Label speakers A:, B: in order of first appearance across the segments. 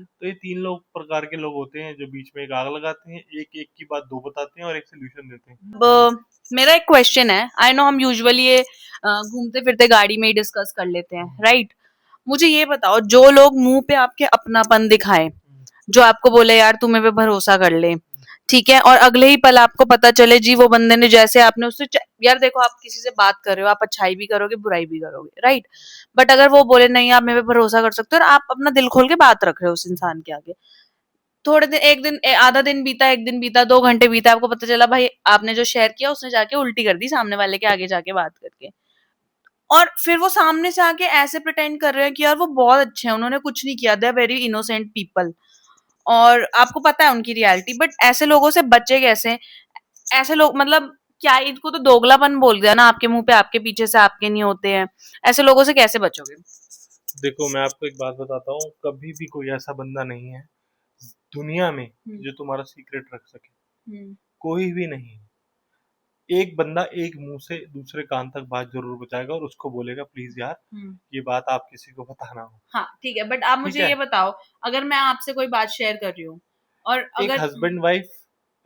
A: तो ये 3 लोग प्रकार के लोग होते हैं जो बीच में एक आग लगाते हैं, एक एक की बात 2 बताते हैं और एक सॉल्यूशन देते हैं।
B: मेरा एक क्वेश्चन है, आई नो हम यूजुअली ये घूमते फिरते गाड़ी में ही डिस्कस कर लेते हैं, राइट? मुझे ये बताओ, जो लोग मुंह पे आपके अपनापन दिखाएं, जो आपको बोले यार तू मेरे पे भरोसा कर ले, ठीक है, और अगले ही पल आपको पता चले जी वो बंदे ने जैसे आपने उससे यार देखो आप किसी से बात कर रहे हो, आप अच्छाई भी करोगे बुराई भी करोगे, राइट? बट अगर वो बोले नहीं आप मेरे पे भरोसा कर सकते हो और आप अपना दिल खोल के बात रख रहे हो उस इंसान के आगे, थोड़े दिन, एक दिन, आधा दिन बीता, एक दिन बीता, 2 घंटे बीता, आपको पता चला भाई आपने जो शेयर किया उसने जाके उल्टी कर दी सामने वाले के आगे जाके बात करके, और फिर वो सामने से आके ऐसे प्रिटेंड कर रहे हैं कि यार वो बहुत अच्छे हैं, उन्होंने कुछ नहीं किया, they are very innocent people, और आपको पता है उनकी रियलिटी, बट ऐसे लोगों से बचे कैसे? ऐसे लोग मतलब क्या, इनको तो दोगलापन बोल दिया ना, आपके मुंह पे आपके पीछे से आपके नहीं होते हैं, ऐसे लोगों से कैसे बचोगे?
A: देखो मैं आपको एक बात बताता हूँ, कभी भी कोई ऐसा बंदा नहीं है दुनिया में जो तुम्हारा सीक्रेट रख सके, कोई भी नहीं है। एक बंदा एक मुंह से दूसरे कान तक बात जरूर पहुंचाएगा और उसको बोलेगा प्लीज यार ये बात आप किसी को बताना हो।
B: हाँ ठीक है, बट आप
A: ठीक
B: मुझे
A: है,
B: ये बताओ, अगर मैं आपसे कोई बात शेयर कर रही हूँ और
A: एक
B: अगर
A: हस्बैंड वाइफ,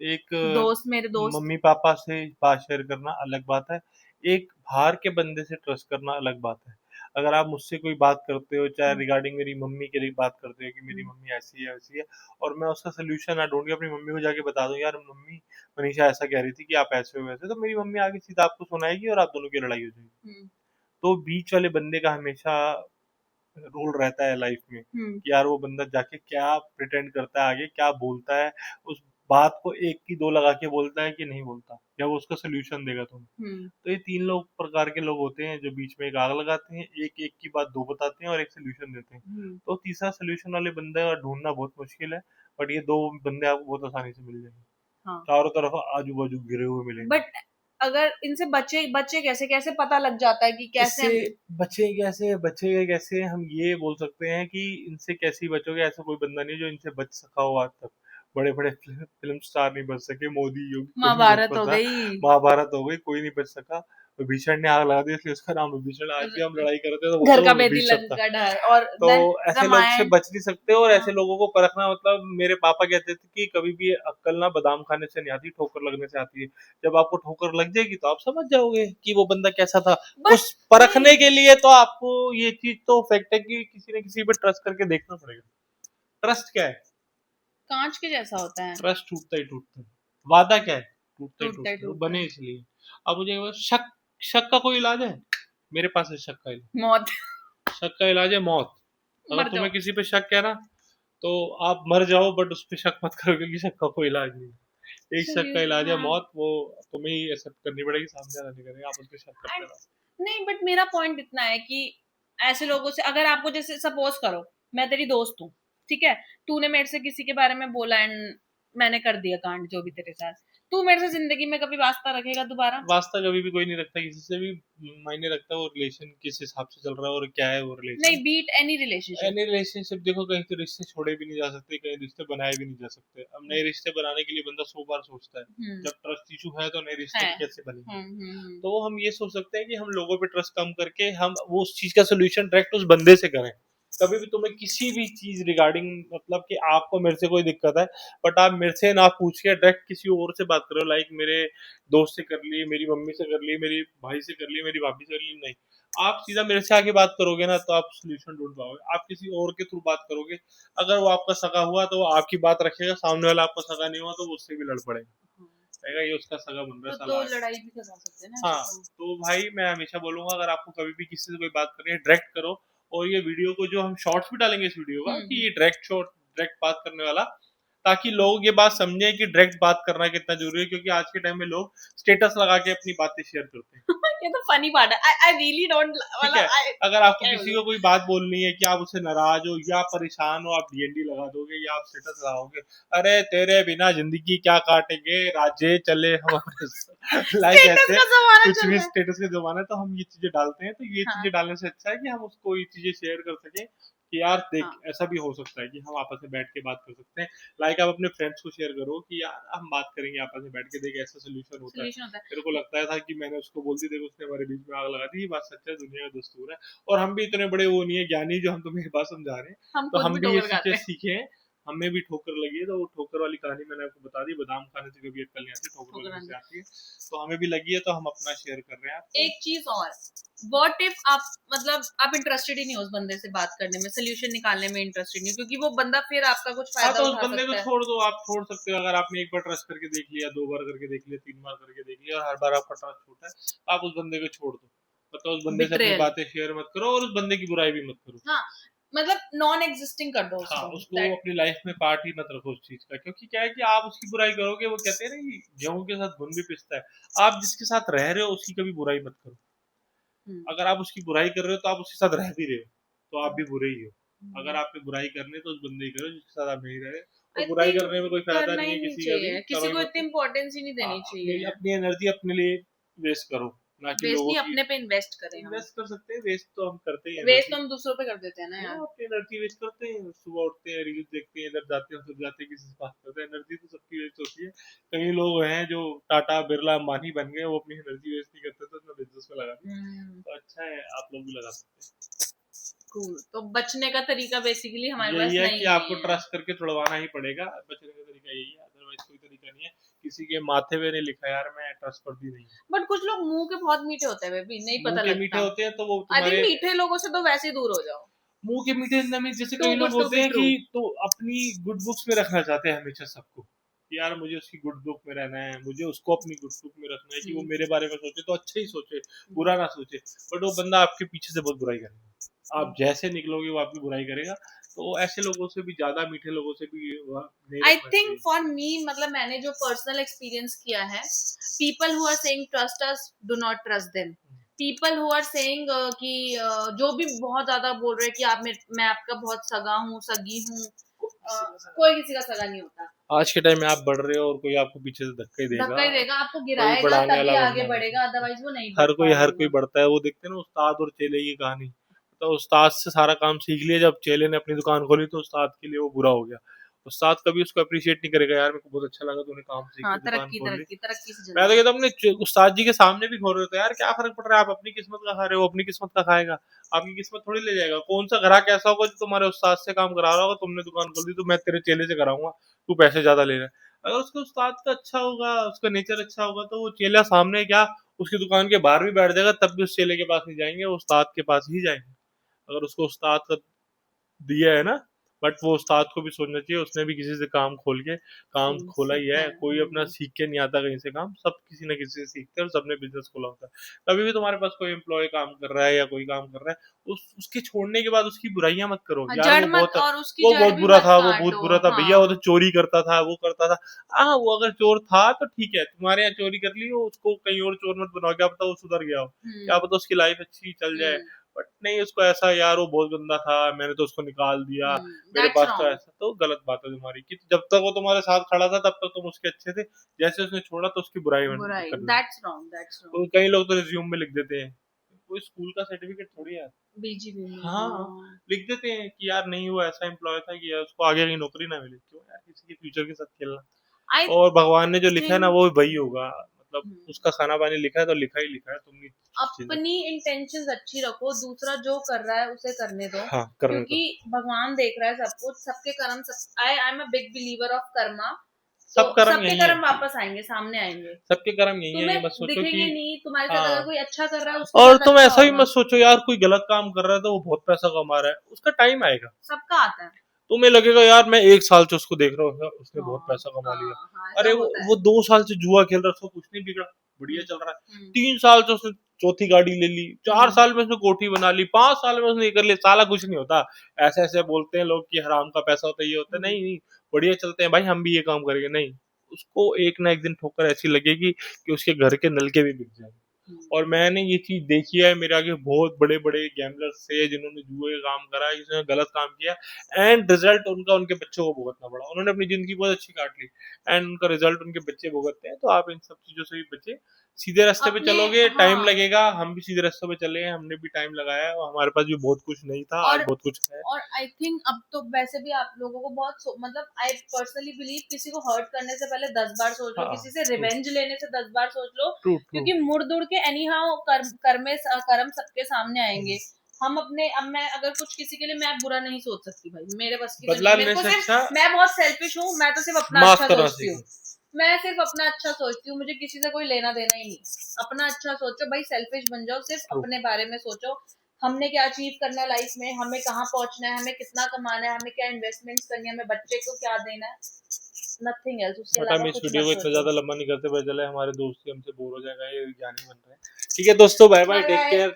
A: एक
B: दोस्त, मेरे दोस्त,
A: मम्मी पापा से बात शेयर करना अलग बात है, एक बाहर के बंदे से ट्रस्ट करना अलग बात है। अगर आप मुझसे कोई बात करते हो, चाहे रिगार्डिंग मेरी मम्मी के लिए बात करते हो कि मेरी मम्मी ऐसी है वैसी है, और मैं उसका सोल्यूशन ना ढूंढ के अपनी मम्मी को जाके बता दूं यार मम्मी मनीषा ऐसा कह रही थी कि आप ऐसे हो वैसे, तो मेरी मम्मी आगे सीधा आपको सुनाएगी और आप दोनों की लड़ाई हो जाएगी। तो बीच वाले बंदे का हमेशा रोल रहता है लाइफ में कि यार वो बंदा जाके क्या प्रिटेंड करता है, आगे क्या बोलता है, उस बात को एक की दो लगा के बोलता है कि नहीं बोलता, या वो उसका सोल्यूशन देगा तुम्हें। तो ये 3 लोग प्रकार के लोग होते हैं जो बीच में एक आग लगाते हैं, एक एक की बात 2 बताते हैं और एक सोल्यूशन देते हैं। तो तीसरा सोल्यूशन वाले बंदे का ढूंढना बहुत मुश्किल है, बट ये 2 बंदे आपको बहुत आसानी से मिल जाएंगे। हाँ। चारों तरफ आजू बाजू घिरे हुए मिलेंगे।
B: बट अगर इनसे बचे बचे कैसे, कैसे पता लग जाता है कि कैसे
A: इससे बचेंगे कैसे, हम ये बोल सकते हैं कि इनसे कैसे ही बचोगे, ऐसा कोई बंदा नहीं जो इनसे बच सका हो आज तक। बड़े बड़े फिल्म स्टार नहीं बच सके, मोदी योगी कोई नहीं बच
B: महाभारत हो
A: पाता,
B: गई,
A: महाभारत हो गई कोई नहीं बच सका। विभीषण ने आग लगा दी इसलिए उसका नाम विभीषण, आज भी हम लड़ाई करते हैं तो
B: घर
A: बोलते
B: का
A: हैं
B: बेदी
A: विभीषण था।
B: लंका ढाल, और
A: तो
B: देन
A: ऐसे लोग से
B: रामायण।
A: बच नहीं सकते, और
B: हाँ।
A: ऐसे लोगों को परखना, मतलब मेरे पापा कहते थे कि कभी भी अक्कल ना बादाम खाने से नहीं आती, ठोकर लगने से आती है। जब आपको ठोकर लग जाएगी तो आप समझ जाओगे कि वो बंदा कैसा था।
B: बट
A: उस परखने के लिए तो आपको ये चीज तो फैक्ट है कि किसी न किसी पे ट्रस्ट करके देखना पड़ेगा। ट्रस्ट क्या है?
B: कांच के जैसा होता है,
A: ट्रस्ट टूटता ही टूटता है। वादा क्या है? टूटता ही
B: टूटता ही
A: टूटता है, वो
B: टूटता
A: बने
B: है।
A: इसलिए। अब मुझे शक, शक का कोई इलाज है? मेरे पास है शक का इलाज।
B: मौत।
A: शक का इलाज है मौत। अगर
B: मर जाओ।
A: तुम्हें किसी पे शक है ना, तो आप मर जाओ, बट उस पे शक मत करो क्योंकि शक का कोई इलाज नहीं है। एक शक का इलाज है
B: हाँ।
A: मौत, वो तुम्हें ही एक्सेप्ट करनी पड़ेगी, सामने वाला नहीं करेगा, आप उस पे शक करते रहो।
B: नहीं, बट मेरा पॉइंट इतना है कि ऐसे लोगों से अगर आपको, जैसे सपोज करो मैं तेरी दोस्त हूँ, ठीक है, तूने मेरे से किसी के बारे में बोला एंड मैंने कर दिया कांड जो भी तेरे साथ, तू मेरे से जिंदगी में कभी वास्ता रखेगा दोबारा?
A: वास्ता कभी भी कोई नहीं रखता किसी से भी, मायने रखता है वो रिलेशन किस हिसाब से चल रहा है और क्या है वो
B: नहीं,
A: relation.
B: Be it any relationship.
A: Any relationship देखो, कहीं तो रिश्ते छोड़े भी नहीं जा सकते, कहीं रिश्ते बनाए भी नहीं जा सकते। अब नए रिश्ते बनाने के लिए बंदा 100 बार सोचता है, जब ट्रस्ट इशू है तो नए रिश्ते
B: है।
A: कैसे बनेंगे। तो हम ये सोच सकते हैं कि हम लोगों पे ट्रस्ट कम करके हम वो उस चीज का सोल्यूशन डायरेक्ट उस बंदे से करें। कभी भी तुम्हें किसी भी चीज रिगार्डिंग, मतलब कि आपको मेरे से कोई दिक्कत है, बट आप मेरे से ना पूछ के डायरेक्ट किसी और से बात करो, लाइक मेरे दोस्त से कर ली, मेरी मम्मी से कर ली, मेरी भाई से कर ली, मेरी भाभी से कर ली, नहीं, आप सीधा मेरे से आके बात करोगे ना तो आप सोल्यूशन ढूंढ पाओगे। आप किसी और के थ्रू बात करोगे, अगर वो आपका सगा हुआ तो वो आपकी बात रखेगा, सामने वाला आपका सगा नहीं हुआ तो वो उससे भी लड़ पड़ेगा, कहेगा ये उसका सगा बन रहा है साला।
B: तो लड़ाई भी करा सकते हैं ना।
A: हाँ, तो भाई मैं हमेशा बोलूंगा अगर आपको कभी भी किसी से कोई बात करनी है डायरेक्ट करो। और ये वीडियो को जो हम शॉर्ट्स भी डालेंगे इस वीडियो का कि ये डायरेक्ट शॉर्ट, डायरेक्ट बात करने वाला, ताकि लोग ये बात समझें कि डायरेक्ट बात करना कितना जरूरी है, क्योंकि आज के टाइम में लोग स्टेटस लगा के अपनी बातें शेयर करते हैं।
B: ये तो फनी पार्ट है, आई रियली डोंट,
A: ठीक है, अगर आपको किसी को कोई बात बोलनी है कि आप उससे नाराज हो या परेशान हो, आप डीएनडी लगा दोगे या आप स्टेटस लगाओगे, अरे तेरे बिना जिंदगी क्या काटेंगे, राज्य चले हमारे लाइक ऐसे कुछ भी स्टेटस का जमाना है, तो हम ये चीजें डालते हैं। तो ये चीजें डालने से अच्छा है कि हम उसको ये चीजें शेयर कर सकें कि यार देख
B: हाँ
A: ऐसा भी हो सकता है कि हम आपस में बैठ के बात कर सकते हैं। लाइक आप अपने फ्रेंड्स को शेयर करो कि यार हम बात करेंगे आपस में बैठ के, देख ऐसा सोल्यूशन होता है।
B: सोल्यूशन होता है।
A: मेरे को लगता था कि मैंने उसको बोल दी, देखो उसने हमारे बीच में आग लगा दी, ये बात सच है, दुनिया का दस्तूर है। और हम भी इतने बड़े वो नहीं है ज्ञानी जो हम तुम्हें ये बात समझा रहे हैं,
B: हम
A: तो
B: खुद
A: हम
B: भी
A: भी ये
B: ठोकर
A: चीजें
B: खाते हैं।
A: सीखे हैं। हमें भी ठोकर लगी है, तो वो ठोकर वाली कहानी मैंने आपको बता दी, बादाम खाने से कभी अक्ल नहीं आती, ठोकर
B: ठोकर
A: लगने
B: खाते
A: से
B: हैं।
A: आती है। तो हमें भी लगी है, तो हम अपना शेयर कर रहे हैं आपको।
B: एक चीज और, व्हाट इफ आप मतलब आप इंटरेस्टेड ही नहीं हो उस बंदे से बात करने में, सोल्यूशन निकालने में इंटरेस्टेड नहीं हो, क्योंकि वो बंदा फिर आपका कुछ
A: हाँ,
B: फायदा
A: तो उस
B: उठा
A: बंदे को
B: सकता है।
A: छोड़ दो, आप छोड़ सकते हो। अगर आपने एक बार ट्रस्ट करके देख लिया, 2 बार करके देख लिया, 3 बार करके देख लिया और हर बार आपका ट्रस्ट टूटा है, तो आप उस बंदे को छोड़ दो। मतलब उस बंदे से अपनी
B: बिट्रेयल।
A: बातें शेयर मत करो और उस बंदे की बुराई भी मत करो।
B: हाँ, मतलब नॉन एग्जिस्टिंग कर दो
A: हाँ,
B: उसको,
A: उसको
B: दैट।
A: अपनी लाइफ में पार्ट ही मत रखो उस चीज़ का, क्योंकि क्या है कि आप उसकी बुराई करोगे, वो कहते हैं ना कि गेहूँ के साथ घुन भी पिसता है। आप जिसके साथ रह रहे हो उसकी कभी बुराई मत करो। अगर आप उसकी बुराई कर रहे हो तो आप उसके साथ रह भी रहे हो, तो आप भी बुरे ही हो। अगर आपने बुराई करनी है तो उस बंदे की करो जिसके साथ आप नहीं रहे,
B: आई
A: और बुराई
B: थिंक
A: करने में कोई फायदा
B: करना
A: नहीं
B: ही
A: है
B: नहीं
A: किसी का भी,
B: चाहिए,
A: करो
B: किसी
A: ही
B: को
A: मत।
B: इतनी इम्पोर्टेंस ही नहीं
A: हाँ,
B: देनी
A: अपनी
B: चाहिए।
A: अपनी एनर्जी अपने लिए वेस्ट करो, ना कि
B: वेस्ट
A: लोगों
B: नहीं,
A: की।
B: अपने पे इन्वेस्ट करें हम।
A: इन्वेस्ट कर सकते हैं, वेस्ट तो हम करते ही
B: वेस्ट तो
A: एनर्जी।
B: हम दूसरों पे कर देते हैं ना
A: वो
B: यार।
A: अपनी एनर्जी वेस्ट करते हैं, सुबह उठते हैं, रील्स देखते हैं, इधर जाते हैं उधर जाते हैं, किसी से बात करते हैं, एनर्जी तो सबकी वेस्ट होती है। कई लोग हैं जो टाटा बिरला अंबानी बन गए, वो अपनी एनर्जी वेस्ट नहीं करते, तो अपना बिजनेस में लगा दी।
B: हम्म।
A: तो अच्छा है, आप लोग भी लगा सकते हैं।
B: कूल। तो बचने का तरीका बेसिकली हमारे
A: यही
B: पास
A: है कि
B: नहीं
A: आपको
B: है।
A: ट्रस्ट करके छुड़वाना ही पड़ेगा, बचने का तरीका यही है, अदरवाइज कोई तरीका नहीं है। किसी के माथे पे नहीं लिखा यार मैं ट्रस्टवर्दी नहीं हूँ।
B: बट कुछ लोग मुंह के बहुत मीठे होते हैं, बेबी, नहीं
A: मुंह
B: पता
A: के मीठे
B: लगता।
A: होते हैं तो वो
B: आई थिंक
A: तुम्हारे
B: मीठे लोगों से तो वैसे ही दूर हो जाओ।
A: मुंह के मीठे इन द मीन्स, जैसे
B: टू
A: कई लोग
B: गुड टू
A: होते
B: बी
A: हैं
B: ट्रू।
A: कि तो अपनी गुड बुक्स में रखना चाहते हैं हमेशा सबको, कि यार मुझे उसकी गुड बुक में रहना है, मुझे उसको अपनी गुड बुक में रखना है, कि वो मेरे बारे में सोचे तो अच्छा ही सोचे, बुरा ना सोचे। बट वो बंदा आपके पीछे से बहुत बुराई करेगा, आप जैसे निकलोगे वो आपकी बुराई करेगा। तो ऐसे लोगों से भी, ज्यादा मीठे लोगों से भी नहीं
B: आई
A: रखना
B: थिंक
A: चाहिए।
B: फॉर मी, मतलब मैंने जो पर्सनल एक्सपीरियंस किया है, people who are saying trust us, do not trust them. People who are saying कि जो भी बहुत ज्यादा बोल रहे हैं कि मैं आपका बहुत सगा हूँ, सगी हूँ, कोई किसी का सगा नहीं होता।
A: आज के टाइम में आप बढ़ रहे हो और कोई आपको पीछे से धक्का ही देगा,
B: धक्का ही देगा, आपको
A: कोई
B: गिराएगा
A: बढ़ाने
B: तभी
A: वाला
B: आगे
A: बंदा नहीं।
B: बढ़ेगा, अदरवाइज वो नहीं बढ़
A: हर कोई
B: पाएगा।
A: बढ़ता है, वो देखते हैं ना उस्ताद और चेले की कहानी। तो उस्ताद से सारा काम सीख लिया, जब चेले ने अपनी दुकान खोली तो उस्ताद के लिए वो बुरा हो गया। उस्ताद कभी उसको अप्रिशिएट नहीं करेगा, यार मेरे को बहुत अच्छा लगा तूने काम सीख
B: हाँ,
A: के दुकान
B: तरक्की
A: खोल ली।
B: तरक्की तरक्की से
A: मैं तो
B: जल्दी।
A: कहता हूँ अपने उस्ताद जी के सामने भी खोल रहे हो, तो यार क्या फर्क पड़ रहा है, आप अपनी किस्मत का खा रहे हो, अपनी किस्मत का खाएगा, आपकी किस्मत थोड़ी ले जाएगा। कौन सा ग्राहक ऐसा होगा जो तुम्हारे उस्ताद से काम करा रहा होगा, तुमने दुकान खोल दी तो मैं तेरे चेले से कराऊंगा, तू पैसे ज्यादा ले रहा है। अगर उसका उस्ताद का अच्छा होगा, उसका नेचर अच्छा होगा, तो वो चेला सामने क्या उसकी दुकान के बाहर भी बैठ जाएगा, तब भी उस चेले के पास नहीं जाएंगे, वो उस्ताद के पास ही जाएंगे। अगर उसको उस्ताद का दिया है ना। बट वो उस्ताद को भी सोचना चाहिए, उसने भी किसी से काम खोल के काम खोला ही
B: सीखा
A: है,
B: है।
A: कोई अपना सीख के नहीं आता कहीं से काम, सब किसी ना किसी से सीखते हैं और सबने बिजनेस खोला होता है। कभी भी तुम्हारे पास कोई एम्प्लॉय काम कर रहा है या कोई काम कर रहा है, उसके छोड़ने के बाद उसकी बुराइयां मत करो,
B: हाँ,
A: यार
B: जड़ मत, और उसकी
A: वो
B: जड़
A: बहुत
B: भी
A: बुरा
B: मत
A: था, वो बहुत
B: काटो।
A: बुरा था भैया, वो तो
B: हाँ।
A: चोरी करता था, वो करता था। हाँ, वो अगर चोर था तो ठीक है, तुम्हारे यहाँ चोरी कर ली, वो उसको कहीं और चोर मत बनाओ, क्या पता वो सुधर गया हो, क्या पता उसकी लाइफ अच्छी चल जाए। बट नहीं, उसको ऐसा यार वो बहुत गंदा था, मैंने तो उसको निकाल दिया, मेरे
B: दैट्स
A: पास तो
B: रॉन्ग।
A: ऐसा, तो गलत बात है तुम्हारी, कि जब तक वो तुम्हारे साथ खड़ा था तब तक तुम उसके अच्छे थे, जैसे उसने छोड़ा तो उसकी बुराई
B: बुराई,
A: कर दी।
B: दैट्स रॉन्ग, दैट्स
A: तो
B: रॉन्ग।
A: कई लोग तो रिज्यूम में लिख देते हैं, कोई स्कूल का सर्टिफिकेट थोड़ी है।
B: बीजीपी में,
A: हाँ,
B: हाँ।
A: लिख देते हैं कि यार नहीं वो ऐसा एम्प्लॉय था कि यार उसको आगे की नौकरी ना मिले, क्यों यार किसी के फ्यूचर के साथ खेलना।
B: आई
A: और भगवान ने जो लिखा है ना
B: थिंक
A: वो वही होगा, मतलब उसका खाना पानी लिखा है तो लिखा ही लिखा है, तुम नहीं चेंज।
B: अपनी इंटेंशंस अच्छी रखो, दूसरा जो कर रहा है उसे करने दो,
A: हाँ, करने
B: क्योंकि
A: दो।
B: भगवान देख रहा है सब कुछ, सबके कर्म सब। I am a big believer of Karma. तो
A: सब कर्म
B: सबके
A: यही है,
B: कर्म वापस आएंगे, सामने आएंगे।
A: सबके कर्म यही है, ये
B: तुम्हें
A: मत सोचो कि
B: दिखेंगे नहीं, तुम्हारे साथ अगर
A: हाँ।
B: कोई अच्छा कर रहा है उसके
A: और
B: साथ
A: तुम
B: अच्छा
A: ऐसा भी
B: होगा।
A: मत सोचो यार कोई गलत काम कर रहा है तो वो बहुत पैसा कमा रहा है, उसका टाइम आएगा,
B: सबका आता है।
A: तुम्हें लगेगा यार मैं 1 साल से उसको देख रहा हूँ, उसने बहुत
B: हाँ
A: पैसा कमा लिया।
B: हाँ हाँ, ऐसा
A: अरे
B: होता है।
A: वो 2 साल से जुआ खेल रहा है, उसको कुछ नहीं बिगड़ा, बढ़िया चल रहा है। 3 साल से उसने चौथी गाड़ी ले ली, 4 साल में उसने कोठी बना ली, 5 साल में उसने ये कर लिया, साला कुछ नहीं होता। ऐसे ऐसे बोलते हैं लोग कि हराम का पैसा होता है, ये होता है, नहीं नहीं, बढ़िया चलते हैं भाई, हम भी ये काम करेंगे, नहीं, उसको एक ना एक दिन ठोकर ऐसी लगेगी कि उसके घर के नलके भी बिक जाएंगे। और मैंने ये चीज देखी है, मेरे आगे बहुत बड़े बड़े गैम्बलर्स थे जिन्होंने जुए का काम करा, जिन्होंने गलत काम किया, एंड रिजल्ट उनका उनके बच्चों को भुगतना पड़ा। उन्होंने अपनी जिंदगी बहुत अच्छी काट ली एंड उनका रिजल्ट उनके बच्चे भुगतते हैं। तो आप इन सब चीजों से भी बचे, सीधे रास्ते पे
B: अपने
A: चलोगे टाइम
B: हाँ
A: लगेगा। हम भी सीधे रास्ते पे चले हैं, हमने भी टाइम लगाया है और हमारे पास भी बहुत कुछ नहीं था, आज
B: और
A: बहुत कुछ है।
B: और आई थिंक अब तो वैसे भी आप लोगों को बहुत मतलब आई पर्सनली बिलीव किसी को हर्ट करने से पहले 10 बार सोच लो,
A: हाँ,
B: किसी से
A: ट्रू
B: रिवेंज लेने से 10 बार सोच लो,
A: ट्रू ट्रू।
B: क्योंकि मुड़ दुड़ के एनी हाउ कर्म सबके सामने आएंगे। हम अपने अब मैं अगर कुछ किसी के लिए मैं बुरा नहीं सोच सकती भाई, मेरे बस की तो
A: बदला
B: नहीं, मेरे
A: लेने
B: को
A: से
B: सिर्फ
A: अच्छा
B: मैं बहुत सेल्फिश हूँ, मैं तो सिर्फ अपना
A: माफ
B: अच्छा
A: करना
B: सोचती हूँ।
A: सीखो।
B: मैं सिर्फ अपना अच्छा सोचती हूँ, मुझे किसी से कोई लेना देना ही नहीं। अपना अच्छा सोचो भाई, सेल्फिश बन जाओ, सिर्फ
A: ट्रू।
B: अपने बारे में सोचो। हमने क्या अचीव करना है लाइफ में, हमें कहाँ पहुंचना है, हमें कितना कमाना है, हमें क्या इन्वेस्टमेंट्स करनी है, हमें बच्चे को क्या देना है, नथिंग एल्स। उसके
A: बट हम
B: अलावा
A: इस
B: कुछ
A: वीडियो
B: मत
A: को इतना
B: सोचो।
A: ज्यादा लंबा नहीं करते, पता चले हमारे दोस्त ही हमसे बोर हो जाएगा, ये ज्ञानी बन रहे हैं। ठीक है दोस्तों, bye bye, take
B: bye.
A: Care.